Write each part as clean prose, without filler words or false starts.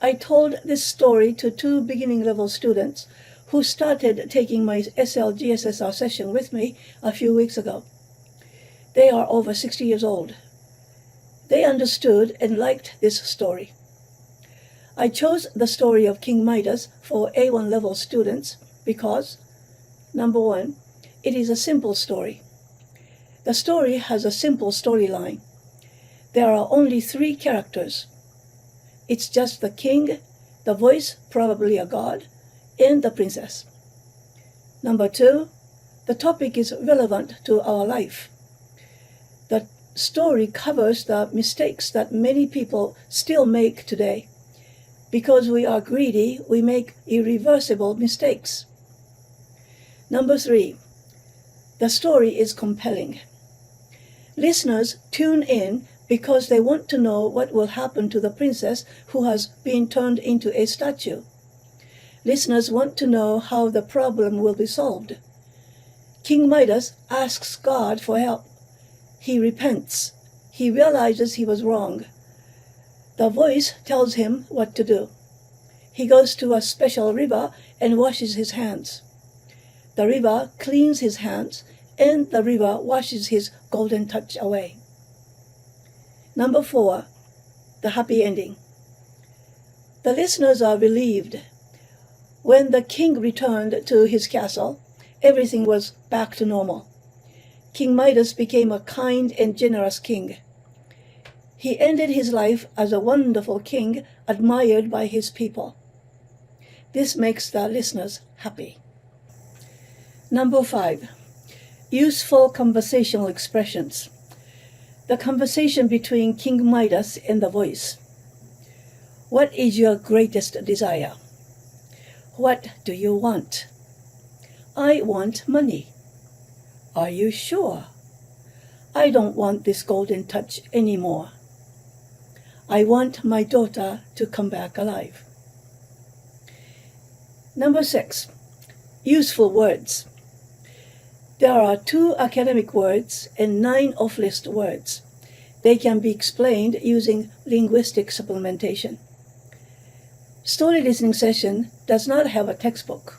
I told this story to 2 beginning level students who started taking my SL-GSSR session with me a few weeks ago. They are over 60 years old. They understood and liked this story. I chose the story of King Midas for A1 level students because, number 1, it is a simple story. The story has a simple storyline. There are only 3 characters. It's just the king, the voice, probably a god, and the princess. Number 2, the topic is relevant to our life. The story covers the mistakes that many people still make today. Because we are greedy, we make irreversible mistakes. Number 3, the story is compelling. Listeners tune in because they want to know what will happen to the princess who has been turned into a statue. Listeners want to know how the problem will be solved. King Midas asks God for help. He repents. He realizes he was wrong. The voice tells him what to do. He goes to a special river and washes his hands. The river cleans his hands, and the river washes his golden touch away. Number 4, the happy ending. The listeners are relieved. When the king returned to his castle, everything was back to normal. King Midas became a kind and generous king. He ended his life as a wonderful king, admired by his people. This makes the listeners happy. Number 5, useful conversational expressions. The conversation between King Midas and the voice. What is your greatest desire? What do you want? I want money. Are you sure? I don't want this golden touch anymore. I want my daughter to come back alive. Number 6, useful words. There are 2 academic words and 9 off-list words. They can be explained using linguistic supplementation. Story listening session does not have a textbook,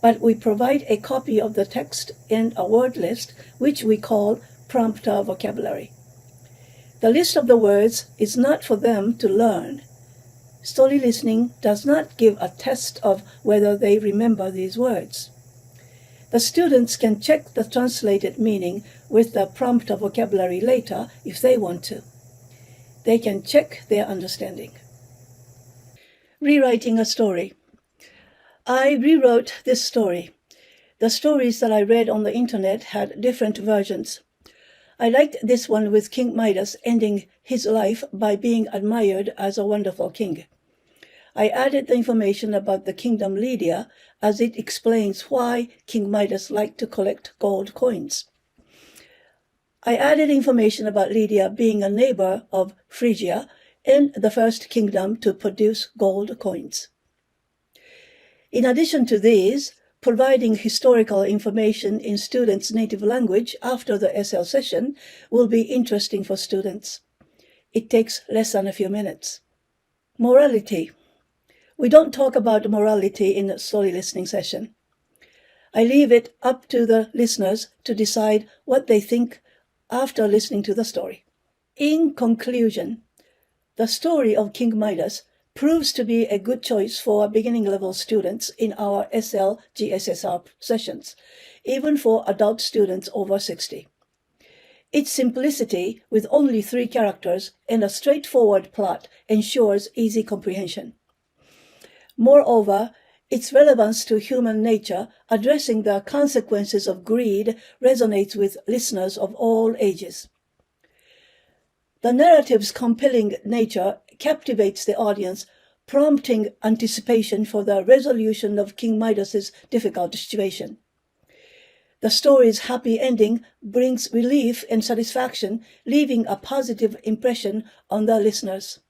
but we provide a copy of the text and a word list, which we call prompter vocabulary. The list of the words is not for them to learn. Story listening does not give a test of whether they remember these words. The students can check the translated meaning with the prompter vocabulary later if they want to. They can check their understanding. Rewriting a story. I rewrote this story. The stories that I read on the internet had different versions. I liked this one with King Midas ending his life by being admired as a wonderful king. I added the information about the kingdom Lydia as it explains why King Midas liked to collect gold coins. I added information about Lydia being a neighbor of Phrygia and the first kingdom to produce gold coins. In addition to these, providing historical information in students' native language after the SL session will be interesting for students. It takes less than a few minutes. Morality. We don't talk about morality in a story listening session. I leave it up to the listeners to decide what they think after listening to the story. In conclusion, the story of King Midas proves to be a good choice for beginning level students in our SL-GSSR sessions, even for adult students over 60. Its simplicity, with only 3 characters and a straightforward plot, ensures easy comprehension. Moreover, its relevance to human nature, addressing the consequences of greed, resonates with listeners of all ages. The narrative's compelling nature captivates the audience, prompting anticipation for the resolution of King Midas's difficult situation. The story's happy ending brings relief and satisfaction, leaving a positive impression on the listeners.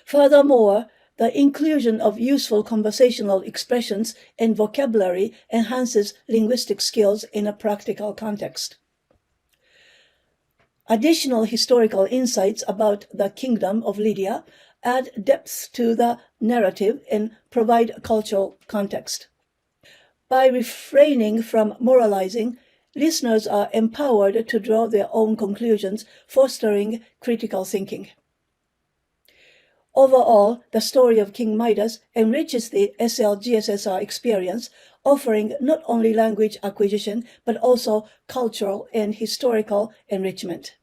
Furthermore, the inclusion of useful conversational expressions and vocabulary enhances linguistic skills in a practical context. Additional historical insights about the kingdom of Lydia add depth to the narrative, and provide cultural context. By refraining from moralizing, listeners are empowered to draw their own conclusions, fostering critical thinking. Overall, the story of King Midas enriches the SL-GSSR experience, offering not only language acquisition but also cultural and historical enrichment.